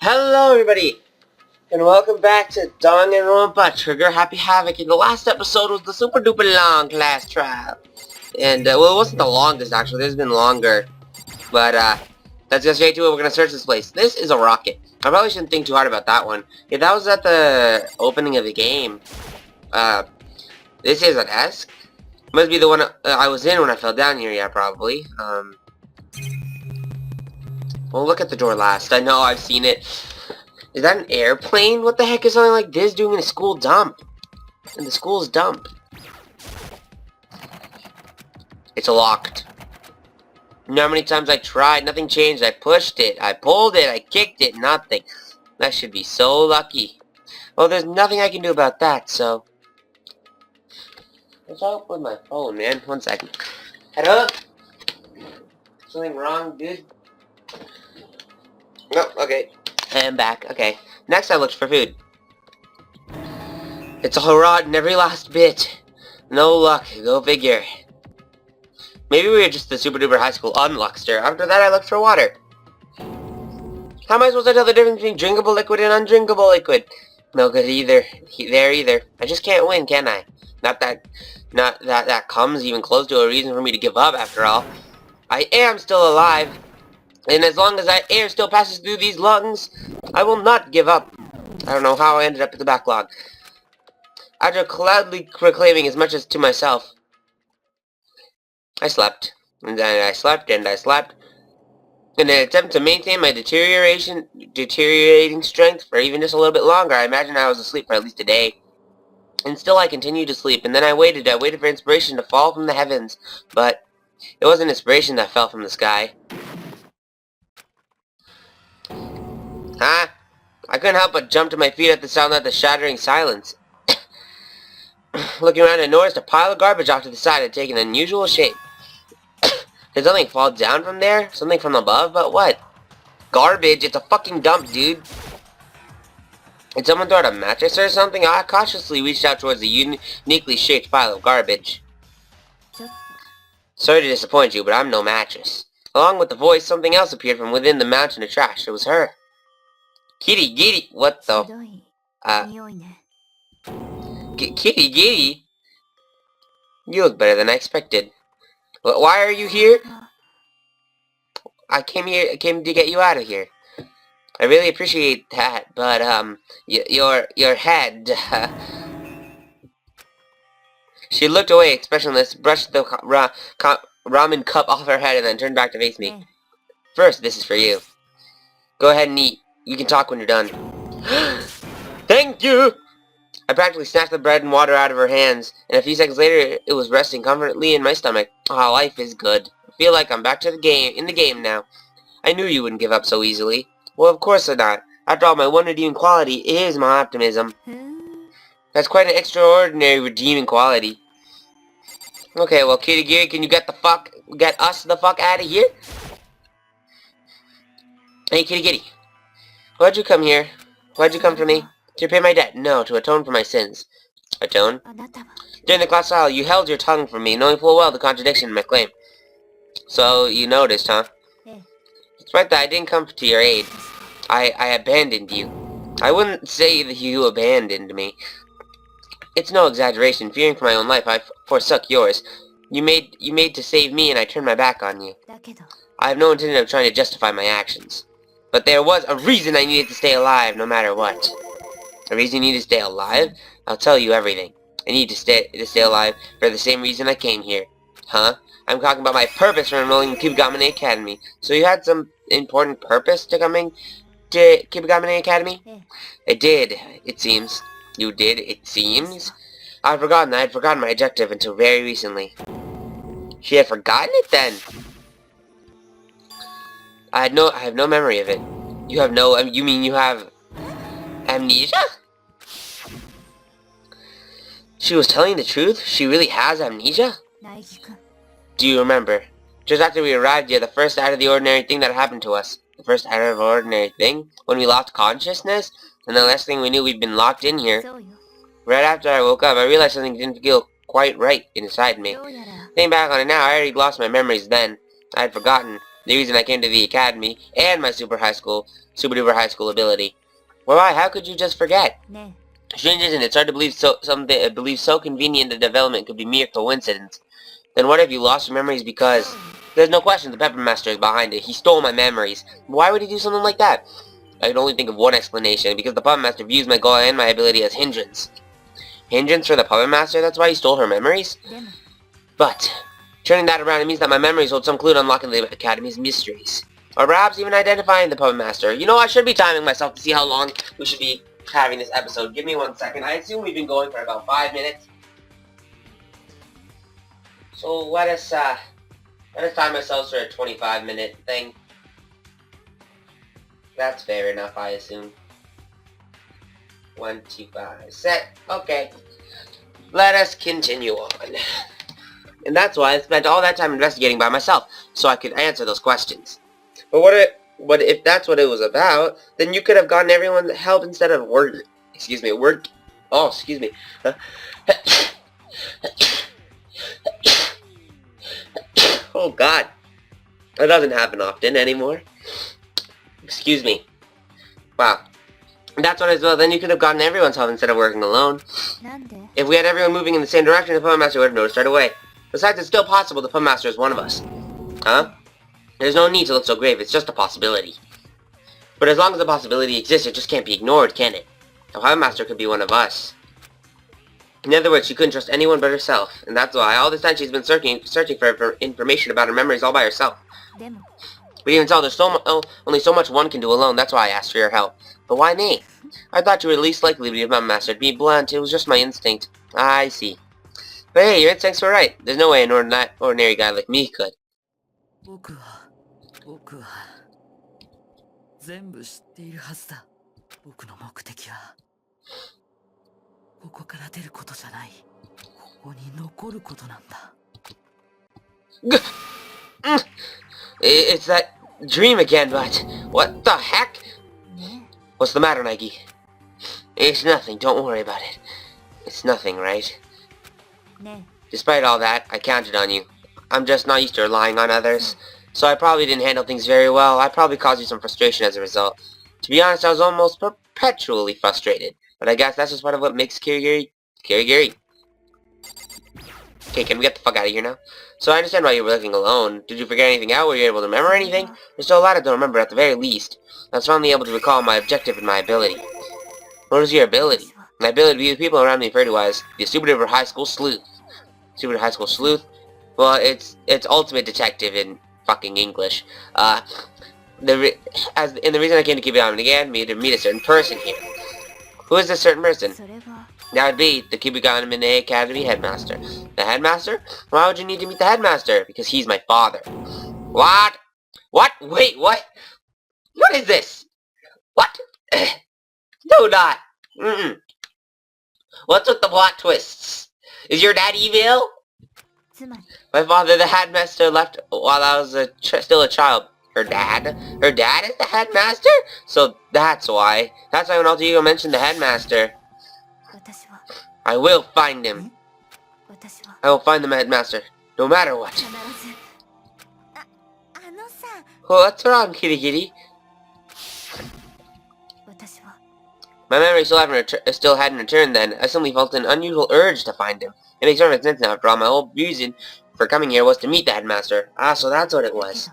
Hello everybody, and welcome back to Dangan and Ronpa, Trigger Happy Havoc. In the last episode was the super duper long class trial. And, well, it wasn't the longest actually, there's been longer. But, let's get straight to it, we're gonna search this place. This is a rocket. I probably shouldn't think too hard about that one. If that was at the opening of the game, this is a desk. Must be the one I was in when I fell down here, yeah, probably. We'll look at the door last. I know, I've seen it. Is that an airplane? What the heck is something like this doing in a school dump? In the school's dump. It's locked. You know how many times I tried? Nothing changed. I pushed it. I pulled it. I kicked it. Nothing. That should be so lucky. Well, there's nothing I can do about that, so... What's up with my phone, man? 1 second. Head up. Something wrong, dude? No, okay. I'm back. Okay. Next I looked for food. It's all rotten, every last bit. No luck. Go figure. Maybe we were just the super duper high school unluckster. After that I looked for water. How am I supposed to tell the difference between drinkable liquid and undrinkable liquid? No good either. There either. I just can't win, can I? Not that comes even close to a reason for me to give up after all. I am still alive. And as long as that air still passes through these lungs, I will not give up. I don't know how I ended up at the backlog. After cloudly proclaiming as much as to myself, I slept. And then I slept, and I slept. In an attempt to maintain my deteriorating strength for even just a little bit longer, I imagine I was asleep for at least a day. And still I continued to sleep, and then I waited for inspiration to fall from the heavens. But it wasn't inspiration that fell from the sky. Huh? I couldn't help but jump to my feet at the sound of the shattering silence. Looking around, I noticed a pile of garbage off to the side had taken an unusual shape. Did something fall down from there? Something from above? But what? Garbage? It's a fucking dump, dude. Did someone throw out a mattress or something? I cautiously reached out towards the uniquely shaped pile of garbage. Sorry to disappoint you, but I'm no mattress. Along with the voice, something else appeared from within the mountain of trash. It was her. Kirigiri? What the? Kirigiri? You look better than I expected. Why are you here? I came to get you out of here. I really appreciate that, but, your head... She looked away, expressionless, brushed the ramen cup off her head, and then turned back to face me. First, this is for you. Go ahead and eat. You can talk when you're done. Thank you! I practically snatched the bread and water out of her hands, and a few seconds later, it was resting comfortably in my stomach. Ah, life is good. I feel like I'm back to the game now. I knew you wouldn't give up so easily. Well, of course not. After all, my one redeeming quality is my optimism. That's quite an extraordinary redeeming quality. Okay, well, Kirigiri, can you get us the fuck out of here? Hey, Kirigiri. Why'd you come here? Why'd you come for me? To repay my debt? No, to atone for my sins. Atone? During the class trial, you held your tongue from me, knowing full well the contradiction in my claim. So, you noticed, huh? It's right that I didn't come to your aid. I abandoned you. I wouldn't say that you abandoned me. It's no exaggeration. Fearing for my own life, I forsook yours. You made to save me, and I turned my back on you. I have no intention of trying to justify my actions. But there was a reason I needed to stay alive, no matter what. A reason you need to stay alive? I'll tell you everything. I need to stay alive for the same reason I came here. Huh? I'm talking about my purpose for enrolling in Kirigiri Academy. So you had some important purpose to coming to Kirigiri Academy? I did, it seems. You did, it seems? I had forgotten my objective until very recently. She had forgotten it then? I have no memory of it. You have no, you mean you have amnesia? She was telling the truth? She really has amnesia? Do you remember? Just after we arrived here, the first out of the ordinary thing that happened to us. The first out of the ordinary thing? When we lost consciousness? And the last thing we knew, we'd been locked in here. Right after I woke up, I realized something didn't feel quite right inside me. Thinking back on it now, I already lost my memories then. I had forgotten The reason I came to the academy, and my super duper high school ability. Why, how could you just forget? Strange, isn't it? It's hard to believe so convenient a development could be mere coincidence. Then what if you lost your memories because... There's no question the Pepper Master is behind it. He stole my memories. Why would he do something like that? I can only think of one explanation, because the Puppet Master views my goal and my ability as hindrance. Hindrance for the Puppet Master? That's why he stole her memories? But, turning that around, it means that my memories hold some clue to unlocking the Academy's mysteries. Or perhaps even identifying the Puppet Master. You know, I should be timing myself to see how long we should be having this episode. Give me 1 second. I assume we've been going for about 5 minutes. So let us time ourselves for a 25-minute thing. That's fair enough, I assume. 1, 2, 5, set. Okay. Let us continue on. And that's why I spent all that time investigating by myself, so I could answer those questions. But what if that's what it was about, then you could have gotten everyone help instead of work. Oh, excuse me. Oh god. That doesn't happen often anymore. Excuse me. Wow. That's what I thought. Then you could have gotten everyone's help instead of working alone. If we had everyone moving in the same direction, the Puppet Master would have noticed right away. Besides, it's still possible the Puppet Master is one of us. Huh? There's no need to look so grave. It's just a possibility. But as long as the possibility exists, it just can't be ignored, can it? The Puppet Master could be one of us. In other words, she couldn't trust anyone but herself, and that's why all this time she's been searching for information about her memories all by herself. But even so, there's only so much one can do alone. That's why I asked for your help. But why me? I thought you were least likely to be a Puppet Master. To be blunt, it was just my instinct. I see. But hey, your instincts were right. There's no way an ordinary guy like me could. It's that dream again, but what the heck? What's the matter, Nike? It's nothing, don't worry about it. It's nothing, right? Despite all that, I counted on you. I'm just not used to relying on others, so I probably didn't handle things very well. I probably caused you some frustration as a result. To be honest, I was almost perpetually frustrated, but I guess that's just part of what makes Kirigiri. Okay, can we get the fuck out of here now? So I understand why you were looking alone. Did you forget anything out? Were you able to remember anything? There's still a lot I don't remember at the very least. I was finally able to recall my objective and my ability. What was your ability? My ability to view the people around me referred to as the super duper high school sleuth. Super high school sleuth? Well, it's ultimate detective in fucking English. The reason I came to keep it on again, me to meet a certain person here. Who is this certain person? That would be the Kirigiri Academy headmaster. The headmaster? Why would you need to meet the headmaster? Because he's my father. What? What? Wait, what? What is this? What? No, not. What's with the plot twists? Is your dad evil? My father, the headmaster, left while I was still a child. Her dad? Her dad is the headmaster? So that's why. That's why when Alter Ego mentioned the headmaster. I will find him. I will find the headmaster, no matter what. What's wrong, Kirigiri? My memory still hadn't returned then. I suddenly felt an unusual urge to find him. It makes perfect sense now. After all, my whole reason for coming here was to meet the headmaster. Ah, so that's what it was.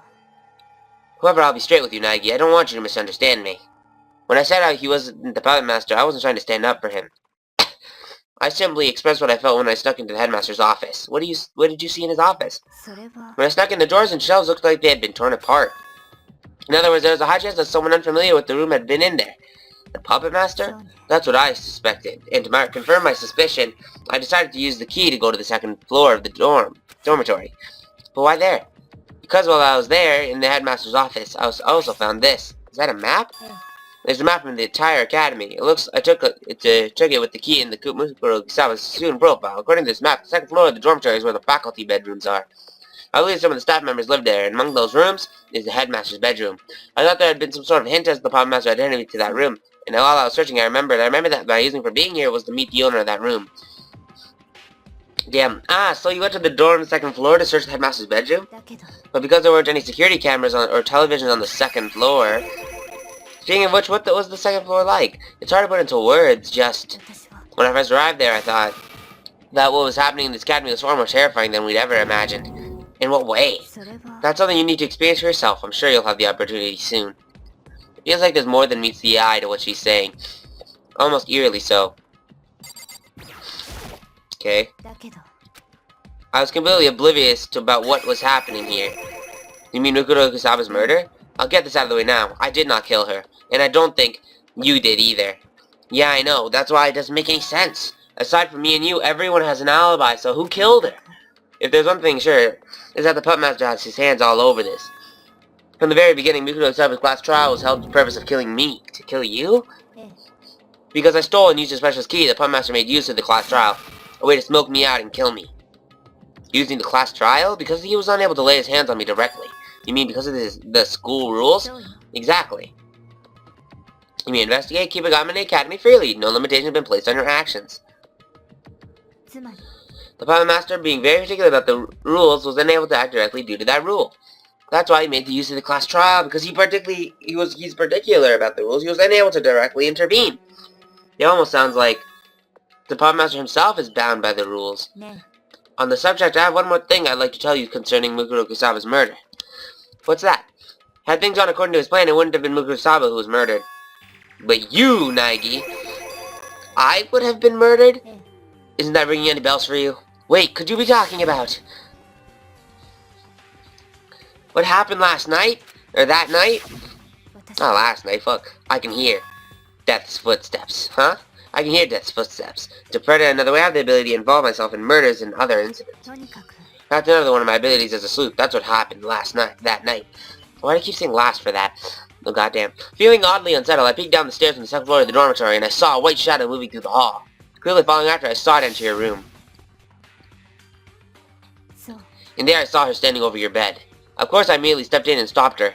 However, I'll be straight with you, Nagi. I don't want you to misunderstand me. When I said he wasn't the Puppet Master, I wasn't trying to stand up for him. I simply expressed what I felt when I snuck into the headmaster's office. What did you see in his office? When I snuck in, the doors and shelves looked like they had been torn apart. In other words, there was a high chance that someone unfamiliar with the room had been in there. The Puppet Master? That's what I suspected. And to confirm my suspicion, I decided to use the key to go to the second floor of the dormitory. But why there? Because while I was there, in the headmaster's office, I also found this. Is that a map? There's a map from the entire academy. I took it with the key in the Kusawa's student profile. According to this map, the second floor of the dormitory is where the faculty bedrooms are. I believe some of the staff members live there, and among those rooms is the headmaster's bedroom. I thought there had been some sort of hint as to the Puppet Master's identity to that room, and while I was searching, I remembered that my reason for being here was to meet the owner of that room. Damn. Ah, so you went to the door on the second floor to search the headmaster's bedroom? But because there weren't any security cameras or televisions on the second floor... Speaking of which, what was the second floor like? It's hard to put into words, just... When I first arrived there, I thought that what was happening in this academy was far more terrifying than we'd ever imagined. In what way? That's something you need to experience for yourself. I'm sure you'll have the opportunity soon. It feels like there's more than meets the eye to what she's saying. Almost eerily so. Okay. I was completely oblivious about what was happening here. You mean Mikuro Kusaba's murder? I'll get this out of the way now. I did not kill her. And I don't think you did either. Yeah, I know. That's why it doesn't make any sense. Aside from me and you, everyone has an alibi, so who killed her? If there's one thing sure, is that the Pup Master has his hands all over this. From the very beginning, Mikuro Kusaba's class trial was held for the purpose of killing me. To kill you? Because I stole and used a special key, the Pup Master made use of the class trial. A way to smoke me out and kill me. Using the class trial? Because he was unable to lay his hands on me directly. You mean because of the school rules? Exactly. You may investigate, keep a gun in the academy freely. No limitation has been placed on your actions. The Puppet Master, being very particular about the rules, was unable to act directly due to that rule. That's why he made the use of the class trial, because he's particular about the rules. He was unable to directly intervene. It almost sounds like the Puppet Master himself is bound by the rules. On the subject, I have one more thing I'd like to tell you concerning Mikuro Kusaba's murder. What's that? Had things gone according to his plan, it wouldn't have been Mikuro Kusaba who was murdered. But you, Naegi, I would have been murdered? Isn't that ringing any bells for you? Wait, could you be talking about what happened last night? Or that night? Oh, last night, fuck. I can hear Death's footsteps, huh? I can hear Death's footsteps. To put it another way, I have the ability to involve myself in murders and other incidents. That's another one of my abilities as a sleuth. That's what happened that night. Why do I keep saying last for that? Oh, goddamn. Feeling oddly unsettled, I peeked down the stairs from the second floor of the dormitory, and I saw a white shadow moving through the hall. Quickly following after, I saw it enter your room. And there I saw her standing over your bed. Of course, I immediately stepped in and stopped her.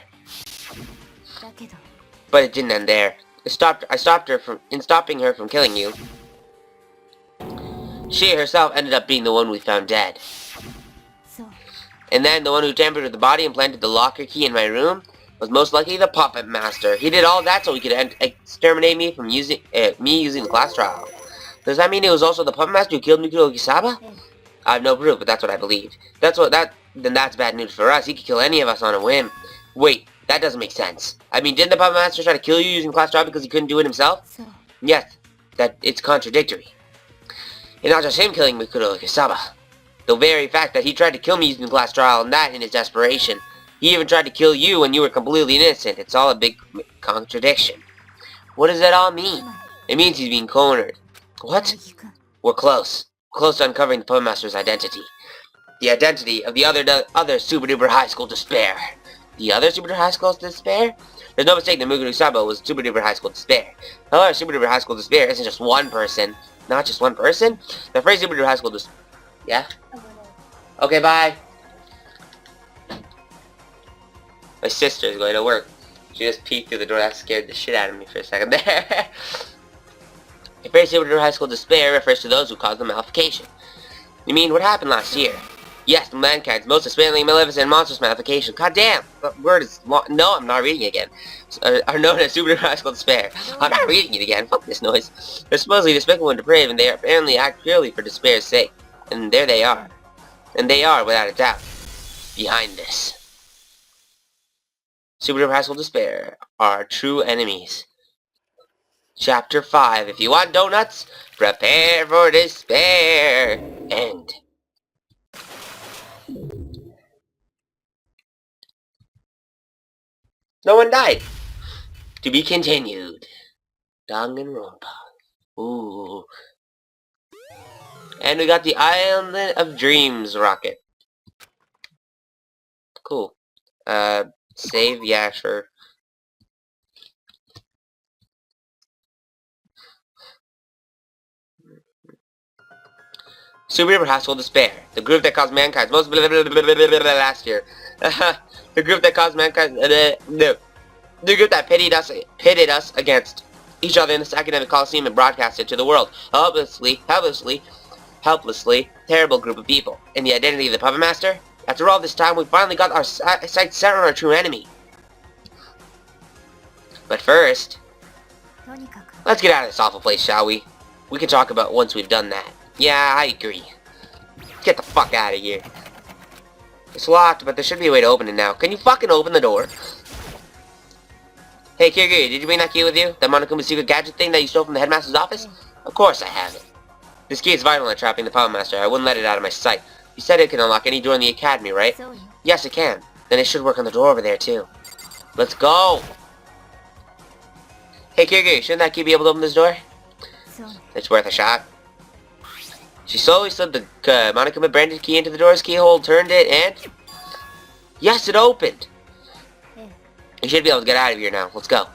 But it didn't end there. I stopped her from stopping her from killing you. She herself ended up being the one we found dead. And then the one who tampered with the body and planted the locker key in my room was most likely the Puppet Master. He did all that so he could exterminate me from using the class trial. Does that mean it was also the Puppet Master who killed Mikuro Kusaba? I have no proof, but that's what I believe. Then that's bad news for us. He could kill any of us on a whim. Wait, that doesn't make sense. I mean, didn't the Puppet Master try to kill you using class trial because he couldn't do it himself? Yes, it's contradictory. And not just him killing Mikuro Kusaba. The very fact that he tried to kill me using the class trial, and that in his desperation. He even tried to kill you when you were completely innocent. It's all a big contradiction. What does that all mean? It means he's being cornered. What? We're close. Close to uncovering the Puppet Master's identity. The identity of the other Super Duper High School Despair. The other Super Duper High School Despair? There's no mistake that Mikuro Kusaba was Super Duper High School Despair. However, Super Duper High School Despair isn't just one person. Not just one person? The phrase Super Duper High School Despair... Yeah? Okay, bye. My sister is going to work. She just peeked through the door. That scared the shit out of me for a second there. The phrase Super Duper High School Despair refers to those who caused the malefication. You mean what happened last year? Yes, mankind's most despairingly maleficent monstrous malefication. God damn! That word is long. No, I'm not reading it again. Are known as Super Duper High School Despair. I'm not reading it again. Fuck this noise. They're supposedly despicable and depraved, and they apparently act purely for despair's sake. And there they are. And they are, without a doubt, behind this. Super Duper High School Despair are true enemies. Chapter 5. If you want donuts, prepare for despair. End. No one died. To be continued. Dangan Ronpa. Ooh. And we got the Island of Dreams rocket. Cool. Save? Yeah, sure. Super Duper High School Despair. The group that caused mankind's most last year. The group that caused mankind... The group that pitted us against each other in this academic coliseum and broadcast it to the world. Helplessly helplessly terrible group of people. And the identity of the Puppet Master? After all this time, we finally got our sights set on our true enemy. But first, let's get out of this awful place, shall we? We can talk about it once we've done that. Yeah, I agree. Get the fuck out of here. It's locked, but there should be a way to open it now. Can you fucking open the door? Hey, Kirigiri, did you bring that key with you? That Monokuma secret gadget thing that you stole from the headmaster's office? Of course I have it. This key is vital in trapping the Puppet Master. I wouldn't let it out of my sight. You said it can unlock any door in the academy, right? Yes, it can. Then it should work on the door over there, too. Let's go! Hey, Kirigiri, shouldn't that key be able to open this door? It's worth a shot. She slowly slid the Monokuma branded key into the door's keyhole, turned it, and... Yes, it opened! You should be able to get out of here now. Let's go.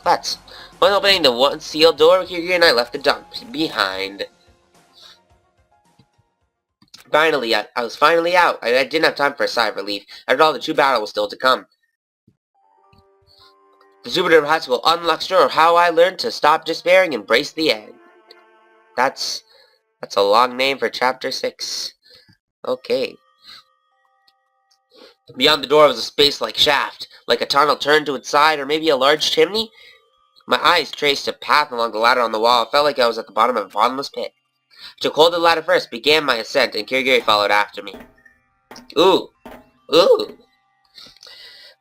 Let's. When opening the one sealed door, Kirigiri and I left the dump behind. Finally, I was finally out. I didn't have time for a sigh of relief. After all, the true battle was still to come. The Super High School unlocked story of how I learned to stop despairing and embrace the end. That's a long name for Chapter 6. Okay. Beyond the door was a space-like shaft, like a tunnel turned to its side, or maybe a large chimney. My eyes traced a path along the ladder on the wall. It felt like I was at the bottom of a bottomless pit. I took hold of the ladder first, began my ascent, and Kirigiri followed after me. Ooh. Ooh.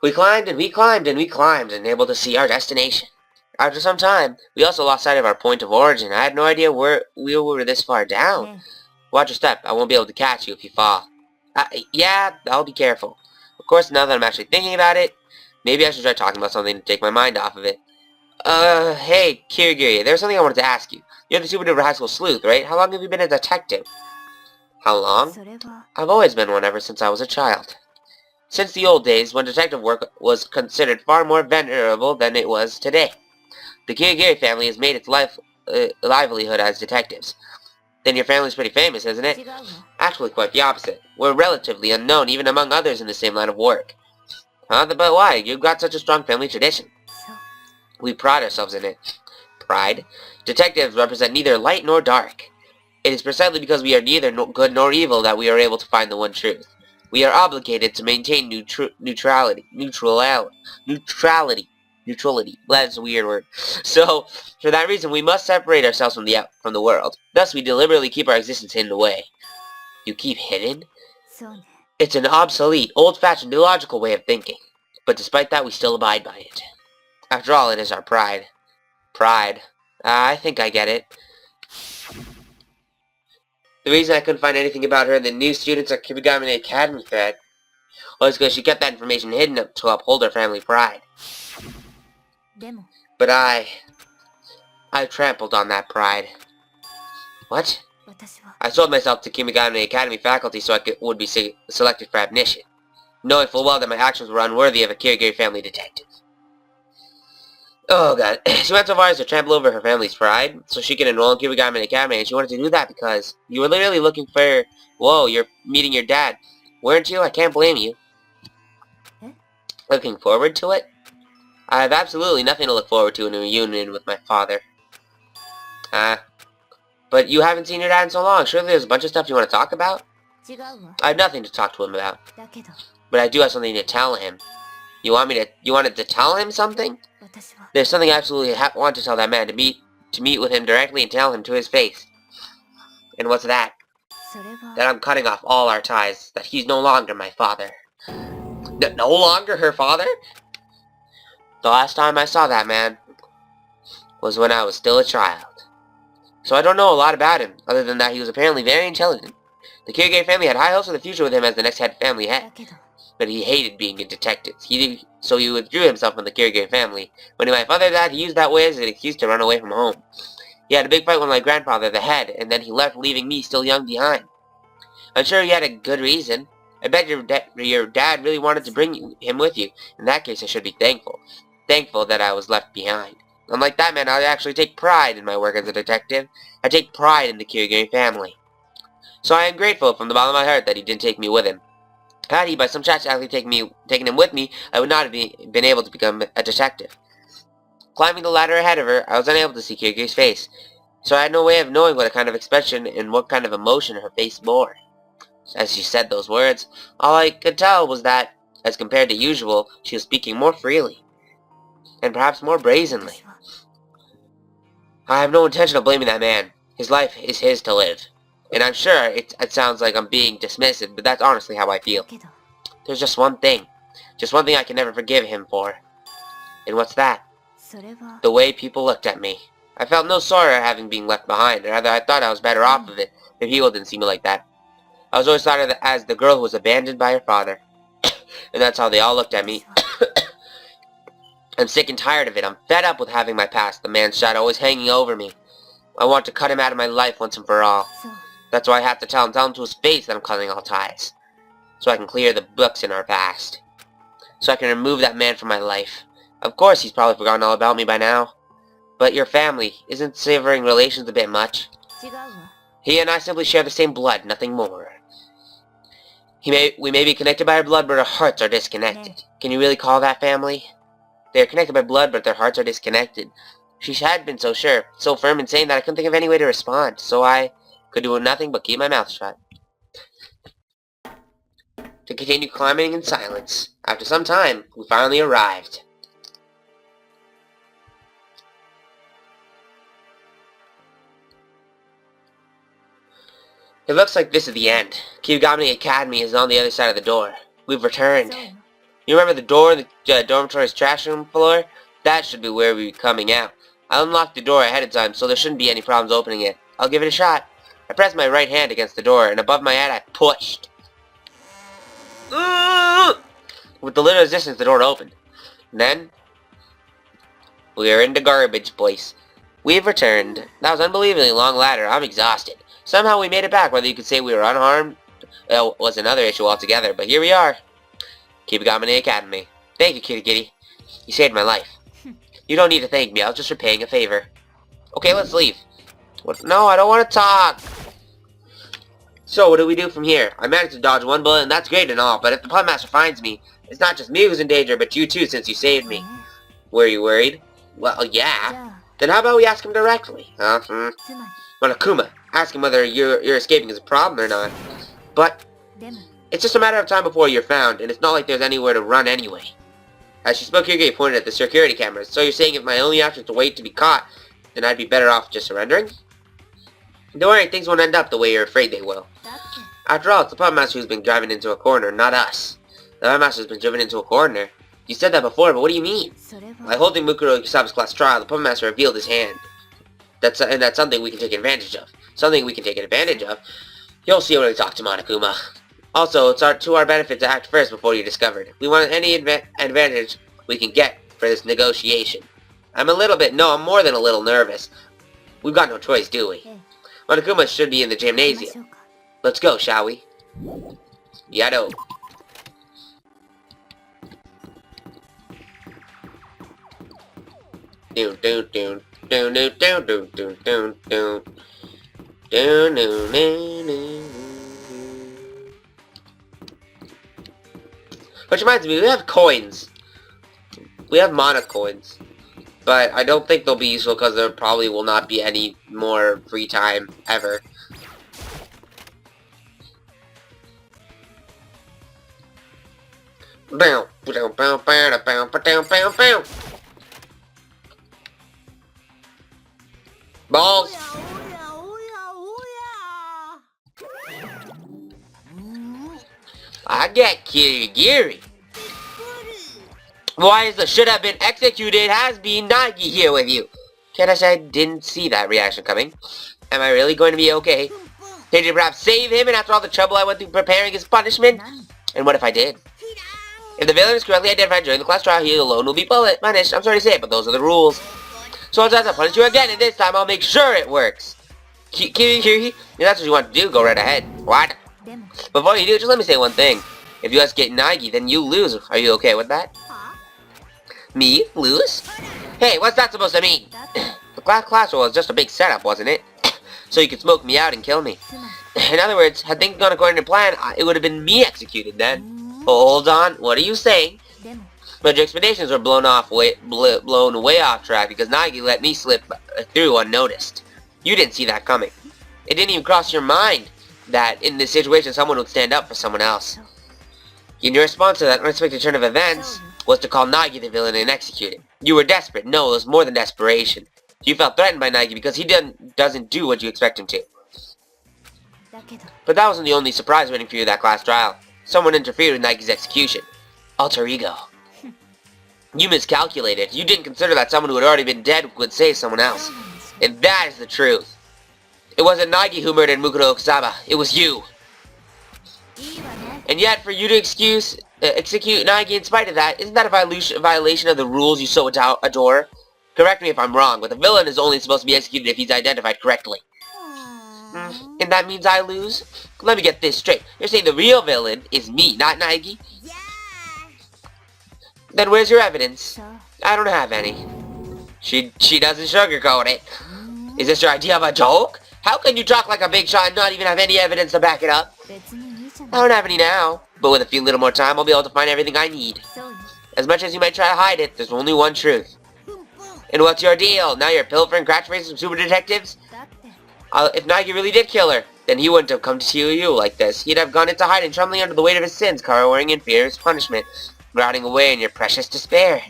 We climbed, and we climbed, and we climbed, and able to see our destination. After some time, we also lost sight of our point of origin. I had no idea where we were this far down. Watch your step. I won't be able to catch you if you fall. Yeah, I'll be careful. Of course, now that I'm actually thinking about it, maybe I should try talking about something to take my mind off of it. Hey, Kirigiri, there's something I wanted to ask you. You're the Super Duper High School sleuth, right? How long have you been a detective? How long? I've always been one ever since I was a child. Since the old days, when detective work was considered far more venerable than it was today. The Kirigiri family has made its livelihood as detectives. Then your family's pretty famous, isn't it? Actually, quite the opposite. We're relatively unknown, even among others in the same line of work. Huh? But why? You've got such a strong family tradition. We pride ourselves in it. Pride? Detectives represent neither light nor dark. It is precisely because we are neither good nor evil that we are able to find the one truth. We are obligated to maintain neutrality. That's a weird word. So, for that reason, we must separate ourselves from the world. Thus, we deliberately keep our existence hidden away. You keep hidden? It's an obsolete, old-fashioned, illogical way of thinking. But despite that, we still abide by it. After all, it is our pride. Pride. I think I get it. The reason I couldn't find anything about her in the new students at Kirigiri Academy thread was because she kept that information hidden to uphold her family pride. But I trampled on that pride. What? I sold myself to Kirigiri Academy faculty so I would be selected for admission, knowing full well that my actions were unworthy of a Kirigiri family detective. Oh god, she went so far as to trample over her family's pride, so she could enroll in Kirigiri Academy, and she wanted to do that because you were literally looking for... Whoa, you're meeting your dad. Weren't you? I can't blame you. Looking forward to it? I have absolutely nothing to look forward to in a reunion with my father. But you haven't seen your dad in so long. Surely there's a bunch of stuff you want to talk about? I have nothing to talk to him about. But I do have something to tell him. You wanted to tell him something? There's something I absolutely want to tell that man, to meet with him directly and tell him to his face. And what's that? That I'm cutting off all our ties, that he's no longer my father. No longer her father? The last time I saw that man was when I was still a child. So I don't know a lot about him, other than that he was apparently very intelligent. The Kirigiri family had high hopes for the future with him as the next family head. But he hated being a detective, so he withdrew himself from the Kirigiri family. When my father died, he used that way as an excuse to run away from home. He had a big fight with my grandfather, the head, and then he left, leaving me still young behind. I'm sure he had a good reason. I bet your dad really wanted to bring him with you. In that case, I should be thankful. Thankful that I was left behind. Unlike that man, I actually take pride in my work as a detective. I take pride in the Kirigiri family. So I am grateful from the bottom of my heart that he didn't take me with him. Had he, by some chance, actually taken him with me, I would not have been able to become a detective. Climbing the ladder ahead of her, I was unable to see Kirigiri's face. so I had no way of knowing what kind of expression and what kind of emotion her face bore. As she said those words, all I could tell was that, as compared to usual, she was speaking more freely, and perhaps more brazenly. I have no intention of blaming that man. His life is his to live. And I'm sure it sounds like I'm being dismissive, but that's honestly how I feel. There's just one thing I can never forgive him for. And what's that? The way people looked at me. I felt no sorrow at having been left behind, or rather I thought I was better off of it if people didn't see me like that. I was always thought of as the girl who was abandoned by her father. And that's how they all looked at me. I'm sick and tired of it. I'm fed up with having my past, the man's shadow always hanging over me. I want to cut him out of my life once and for all. That's why I have to tell him to his face that I'm cutting all ties. So I can clear the books in our past. So I can remove that man from my life. Of course he's probably forgotten all about me by now. But your family, isn't severing relations a bit much? He and I simply share the same blood, nothing more. We may be connected by our blood, but our hearts are disconnected. Can you really call that family? They are connected by blood, but their hearts are disconnected. She had been so sure, so firm in saying that I couldn't think of any way to respond, so I could do nothing but keep my mouth shut. To continue climbing in silence. After some time, we finally arrived. It looks like this is the end. Kirigiri Academy is on the other side of the door. We've returned. You remember the door in the dormitory's trash room floor? That should be where we're coming out. I unlocked the door ahead of time, so there shouldn't be any problems opening it. I'll give it a shot. I pressed my right hand against the door, and above my head I pushed. With the little resistance, the door opened. And then, we are in the garbage place. We've returned. That was an unbelievably long ladder. I'm exhausted. Somehow we made it back, whether you could say we were unharmed. Was another issue altogether, but here we are. Kirigiri Academy. Thank you, Kirigiri. You saved my life. You don't need to thank me, I was just repaying a favor. Okay, let's leave. What? No, I don't want to talk. So, what do we do from here? I managed to dodge one bullet, and that's great and all, but if the Puppet Master finds me, it's not just me who's in danger, but you too, since you saved me. Were you worried? Well, yeah. Then how about we ask him directly? Monokuma, ask him whether you're escaping is a problem or not. But it's just a matter of time before you're found, and it's not like there's anywhere to run anyway. As she spoke, Kirigiri pointed at the security cameras. So you're saying if my only option is to wait to be caught, then I'd be better off just surrendering? Don't worry, things won't end up the way you're afraid they will. After all, it's the Puppet Master who's been driving into a corner, not us. The Puppet Master's been driven into a corner. You said that before, but what do you mean? By holding Mukuro Yusaba's class trial, the Puppet Master revealed his hand. And that's something we can take advantage of. Something we can take advantage of. You'll see when we talk to Monokuma. Also, it's to our benefit to act first before you're discovered. We want any advantage we can get for this negotiation. I'm more than a little nervous. We've got no choice, do we? Monokuma should be in the gymnasium. Let's go, shall we? Yado. Doon doon doon doon doon doon doon doon doon doon doon. Which reminds me, we have coins. We have mana coins. But I don't think they'll be useful because there probably will not be any more free time ever. Balls! I get Kirigiri. Why is the should have been executed has been Nagi here with you? Can't I say I didn't see that reaction coming? Am I really going to be okay? Did you perhaps save him and after all the trouble I went through preparing his punishment? And what if I did? If the villain is correctly identified during the class trial, he alone will be punished. I'm sorry to say it, but those are the rules. So I'll punish you again, and this time I'll make sure it works. Kirigiri, if that's what you want to do, go right ahead. What? Before you do, just let me say one thing. If you escape Nagi, then you lose. Are you okay with that? Me? Lose? Hey, what's that supposed to mean? The class was just a big setup, wasn't it? So you could smoke me out and kill me. In other words, had things gone according to plan, it would have been me executed then. Hold on, what are you saying? But your expectations were blown way off track because Nagi let me slip through unnoticed. You didn't see that coming. It didn't even cross your mind that in this situation someone would stand up for someone else. And your response to that unexpected turn of events was to call Nagi the villain and execute him. You were desperate. No, it was more than desperation. You felt threatened by Nagi because he doesn't do what you expect him to. But that wasn't the only surprise waiting for you that class trial. Someone interfered with Nagi's execution. Alter ego. You miscalculated. You didn't consider that someone who had already been dead would save someone else. And that is the truth. It wasn't Nagi who murdered Mukuro Okusaba. It was you. And yet, for you to execute Nagi in spite of that, isn't that a violation of the rules you so adore? Correct me if I'm wrong, but the villain is only supposed to be executed if he's identified correctly. And that means I lose? Let me get this straight. You're saying the real villain is me, not Nagi? Yeah. Then where's your evidence? I don't have any. She doesn't sugarcoat it. Is this your idea of a joke? How can you talk like a big shot and not even have any evidence to back it up? I don't have any now, but with a few little more time, I'll be able to find everything I need. As much as you might try to hide it, there's only one truth. And what's your deal? Now you're pilfering catchphrases from super detectives? If Nagi really did kill her, then he wouldn't have come to see you like this. He'd have gone into hiding, trembling under the weight of his sins, cowering in fear of his punishment, rotting away in your precious despair.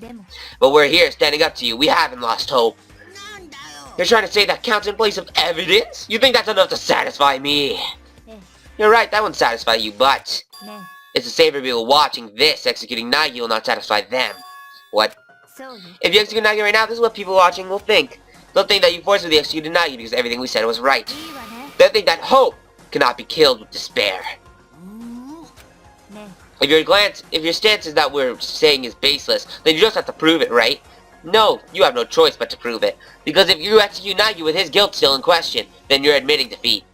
But we're here, standing up to you. We haven't lost hope. You're trying to say that counts in place of evidence? You think that's enough to satisfy me? You're right, that won't satisfy you, but it's the safer people watching this. Executing Nagi will not satisfy them. What? If you execute Nagi right now, this is what people watching will think. They'll think that you forcibly executed Nagi because everything we said was right. They'll think that hope cannot be killed with despair. If your stance is that we're saying is baseless, then you just have to prove it, right? No, you have no choice but to prove it. Because if you execute Nagi with his guilt still in question, then you're admitting defeat.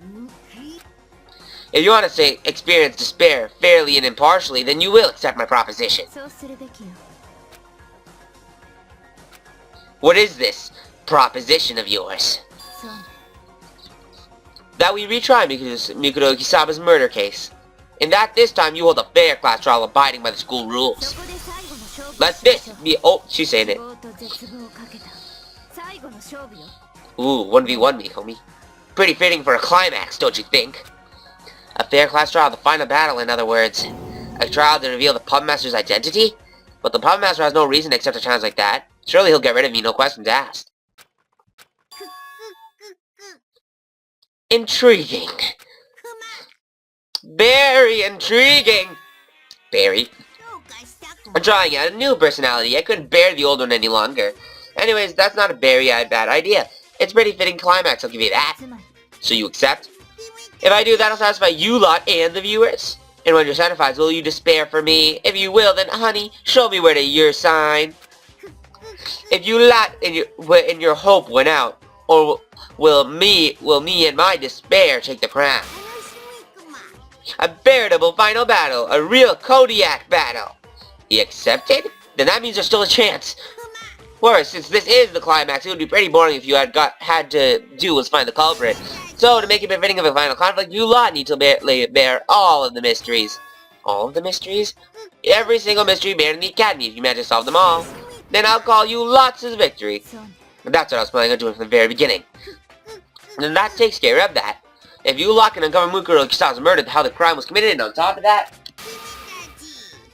If you want to say experience despair fairly and impartially, then you will accept my proposition. What is this proposition of yours? That we retry Mukuro Okusaba's murder case. And that this time you hold a fair class trial abiding by the school rules. Let this be— oh, she's saying it. Ooh, 1v1 me, homie. Pretty fitting for a climax, don't you think? A fair class trial, the final battle, in other words. A trial to reveal the Puppet Master's identity? But the Puppet Master has no reason to accept a challenge like that. Surely he'll get rid of me, no questions asked. Intriguing. Very intriguing. Barry. I'm trying out a new personality. I couldn't bear the old one any longer. Anyways, that's not a very bad idea. It's a pretty fitting climax, I'll give you that. So you accept? If I do, that'll satisfy you lot and the viewers. And when you're satisfied, will you despair for me? If you will, then honey, show me where the your sign. If you lot and your hope went out, or will me and my despair take the crown? A veritable final battle, a real Kodiak battle. He accepted? Then that means there's still a chance. Worse, since this is the climax, it would be pretty boring if you had to do was find the culprit. So, to make it befitting of a final conflict, you lot need to bear all of the mysteries. All of the mysteries? Every single mystery bared in the academy. If you manage to solve them all, then I'll call you lots of victory. And that's what I was planning on doing from the very beginning. And that takes care of that. If you lot can uncover Mukuro Okusaba's murder, how the crime was committed, and on top of that,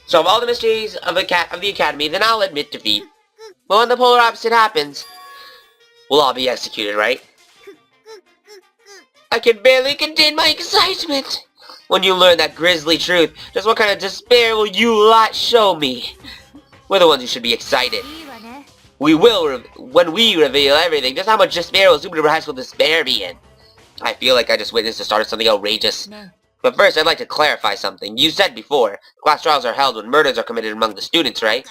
solve all the mysteries of the academy, then I'll admit defeat. But when the polar opposite happens, we'll all be executed, right? I can barely contain my excitement. When you learn that grisly truth, just what kind of despair will you lot show me? We're the ones who should be excited. We will, when we reveal everything, just how much despair will Super Duper High School Despair be in? I feel like I just witnessed the start of something outrageous. But first, I'd like to clarify something. You said before, class trials are held when murders are committed among the students, right?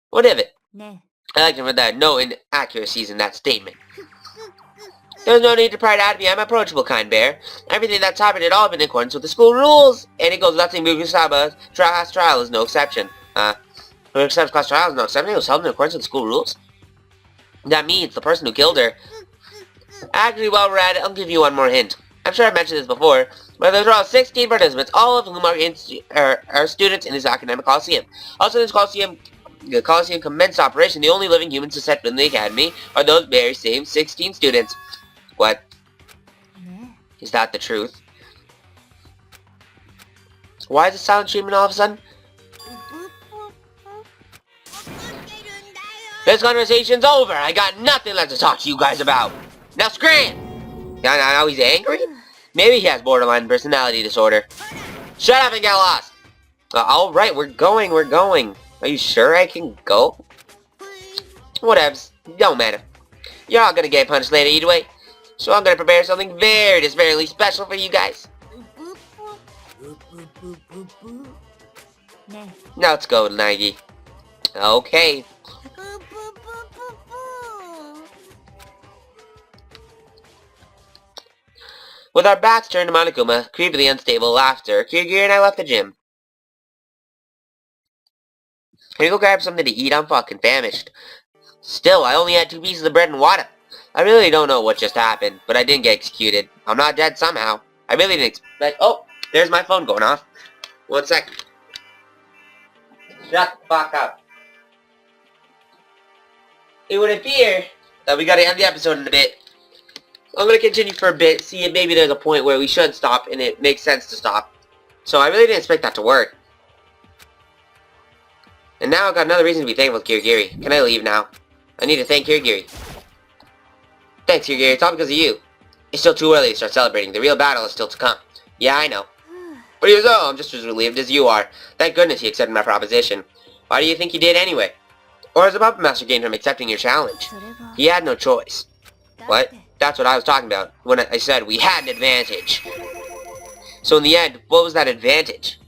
What of it? I like to put that no inaccuracies in that statement. There's no need to pry out of me. I'm approachable, kind bear. Everything that's happened had all been in accordance with the school rules. And it goes without saying Mukuro Okusaba's class trial is no exception. Mukuro Okusaba's class trial is no exception. It was held in accordance with the school rules. That means the person who killed her. Actually, while we're at it, I'll give you one more hint. I'm sure I've mentioned this before, but there's around 16 participants, all of whom are students in this academic coliseum. Also, in this the coliseum commenced operation. The only living humans to set foot in the academy are those very same 16 students. What? Is that the truth? Why is it silent treatment all of a sudden? This conversation's over. I got nothing left to talk to you guys about. Now scram! Now he's angry? Maybe he has borderline personality disorder. Shut up and get lost! Alright, we're going. Are you sure I can go? Whatevs. Don't matter. You're all gonna get punished later either way. So I'm gonna prepare something very special for you guys. Now let's go, Nagi. Okay. With our backs turned to Monokuma, creepily unstable laughter, Kirigiri and I left the gym. Can you go grab something to eat? I'm fucking famished. Still, I only had 2 pieces of bread and water. I really don't know what just happened, but I didn't get executed. I'm not dead somehow. I really didn't expect— oh, there's my phone going off. 1 sec. Shut the fuck up. It would appear that we gotta end the episode in a bit. I'm gonna continue for a bit, see if maybe there's a point where we should stop and it makes sense to stop. So I really didn't expect that to work. And now I've got another reason to be thankful to Kirigiri. Can I leave now? I need to thank Kirigiri. Thanks, Kirigiri. It's all because of you. It's still too early to start celebrating. The real battle is still to come. Yeah, I know. But even so, I'm just as relieved as you are. Thank goodness he accepted my proposition. Why do you think he did anyway? Or has the Puppet Master gained from accepting your challenge? He had no choice. What? That's what I was talking about when I said we had an advantage. So in the end, what was that advantage?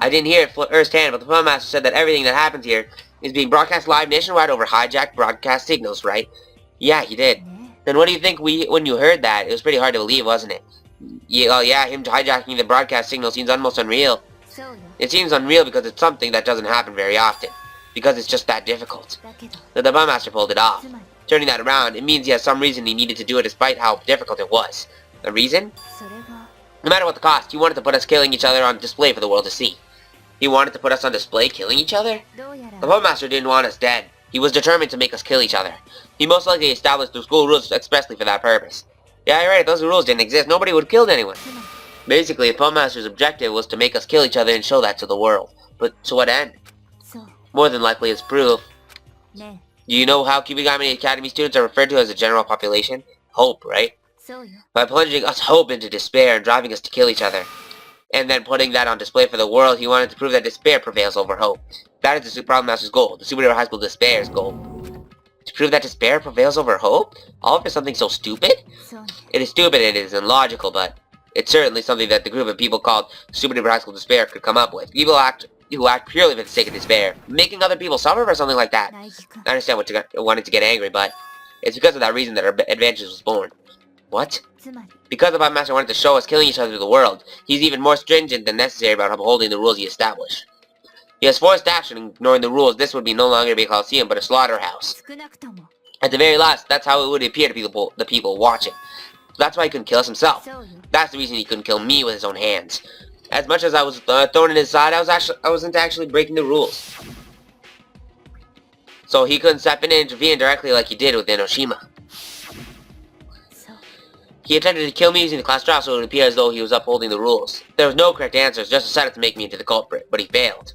I didn't hear it firsthand, but the Puppet Master said that everything that happens here is being broadcast live nationwide over hijacked broadcast signals, right? Yeah, he did. Then what do you think when you heard that? It was pretty hard to believe, wasn't it? Yeah, him hijacking the broadcast signal seems almost unreal. It seems unreal because it's something that doesn't happen very often. Because it's just that difficult. The Puppet Master pulled it off. Turning that around, it means he has some reason he needed to do it despite how difficult it was. A reason? No matter what the cost, he wanted to put us killing each other on display for the world to see. He wanted to put us on display killing each other? The Puppet Master didn't want us dead. He was determined to make us kill each other. He most likely established the school rules expressly for that purpose. Yeah, you're right, if those rules didn't exist, nobody would have killed anyone. Basically, the Puppet Master's objective was to make us kill each other and show that to the world. But to what end? More than likely as proof. Do you know how Kirigami Academy students are referred to as the general population? Hope, right? By plunging us hope into despair and driving us to kill each other. And then putting that on display for the world, he wanted to prove that despair prevails over hope. That is the Puppet Master's goal, the Superhero High School Despair's goal. To prove that despair prevails over hope? All for something so stupid? It is stupid and it is illogical, but it's certainly something that the group of people called Superhero High School Despair could come up with. People who act purely for the sake of despair. Making other people suffer for something like that. I understand wanting to get angry, but it's because of that reason that our advantage was born. What? Because the Puppet Master wanted to show us killing each other to the world, he's even more stringent than necessary about upholding the rules he established. He has forced action, ignoring the rules. This would be no longer be a coliseum, but a slaughterhouse. At the very last, that's how it would appear to the people watching. That's why he couldn't kill us himself. That's the reason he couldn't kill me with his own hands. As much as I was thrown in his side, I wasn't actually breaking the rules. So he couldn't step in and intervene directly like he did with Enoshima. He attempted to kill me using the class draft so it would appear as though he was upholding the rules. There was no correct answers, just a setup to make me into the culprit, but he failed.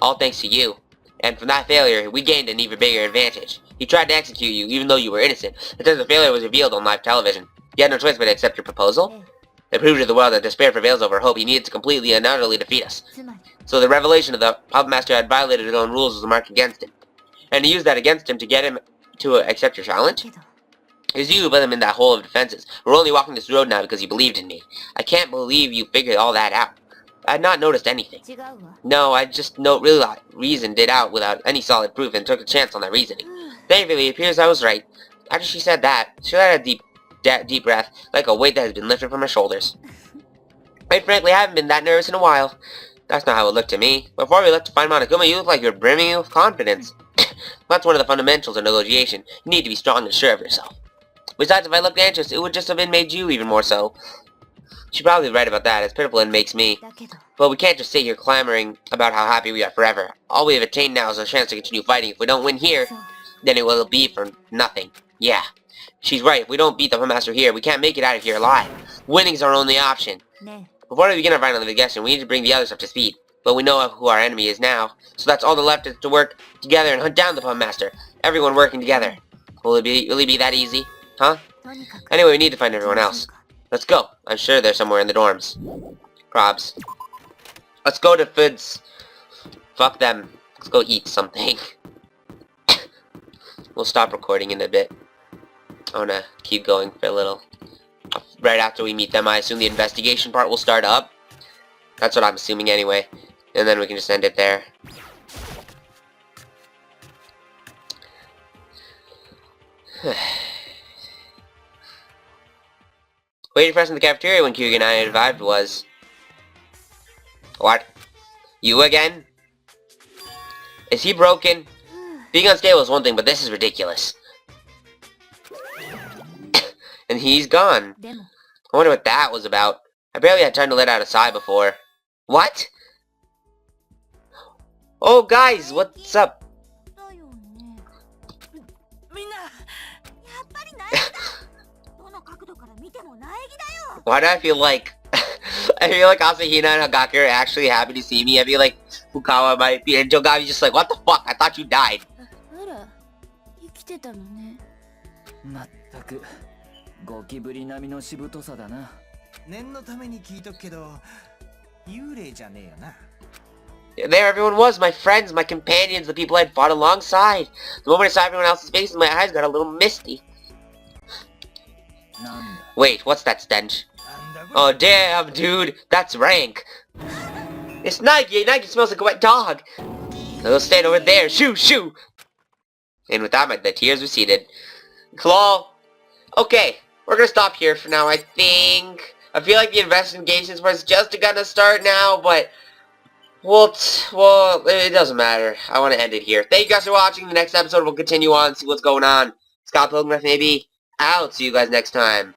All thanks to you. And from that failure, we gained an even bigger advantage. He tried to execute you, even though you were innocent, until the failure was revealed on live television. You had no choice but to accept your proposal. It proved to the world that despair prevails over hope. He needed to completely and utterly defeat us. So the revelation of the Puppet Master had violated his own rules was a mark against him. And he used that against him to get him to accept your challenge? It was you who put him in that hole of defenses. We're only walking this road now because you believed in me. I can't believe you figured all that out. I had not noticed anything. No, I just reasoned it out without any solid proof and took a chance on that reasoning. Thankfully, it appears I was right. After she said that, she let out a deep breath, like a weight that has been lifted from her shoulders. Quite frankly, I haven't been that nervous in a while. That's not how it looked to me. Before we left to find Monokuma, you looked like you were brimming with confidence. That's one of the fundamentals of negotiation. You need to be strong and sure of yourself. Besides, if I looked anxious, it would just have made you even more so. She's probably right about that, as pitiful as it makes me. But we can't just sit here clamoring about how happy we are forever. All we have attained now is a chance to continue fighting. If we don't win here, then it will be for nothing. Yeah. She's right. If we don't beat the Puppet Master here, we can't make it out of here alive. Winning's our only option. Before we begin our final investigation, we need to bring the others up to speed. But we know who our enemy is now, so that's all that left is to work together and hunt down the Puppet Master. Everyone working together. Will it be that easy? Huh? Anyway, we need to find everyone else. Let's go. I'm sure they're somewhere in the dorms. Probs. Let's go to Foods. Fuck them. Let's go eat something. We'll stop recording in a bit. I wanna keep going for a little. Right after we meet them, I assume the investigation part will start up. That's what I'm assuming anyway. And then we can just end it there. Waiting for us in the cafeteria when Kirigiri and I arrived was... What? You again? Is he broken? Being unstable is one thing, but this is ridiculous. And he's gone. I wonder what that was about. I barely had time to let out a sigh before. What? Oh guys, what's up? Why do I feel like... I feel like Asahina and Hagaki are actually happy to see me. I feel like Fukawa might be, and Jogabi's just like, what the fuck? I thought you died. There everyone was, my friends, my companions, the people I'd fought alongside. The moment I saw everyone else's faces, my eyes got a little misty. Wait, what's that stench? Oh damn, dude, that's rank. It's Nike. Nike smells like a wet dog. I'll stand over there. Shoo, shoo. And with that, the tears receded. Claw. Okay, we're gonna stop here for now, I think. I feel like the investigations was just gonna start now, but... Well, it doesn't matter. I want to end it here. Thank you guys for watching. The next episode will continue on, see what's going on. Scott Pilgrim maybe. Out. See you guys next time.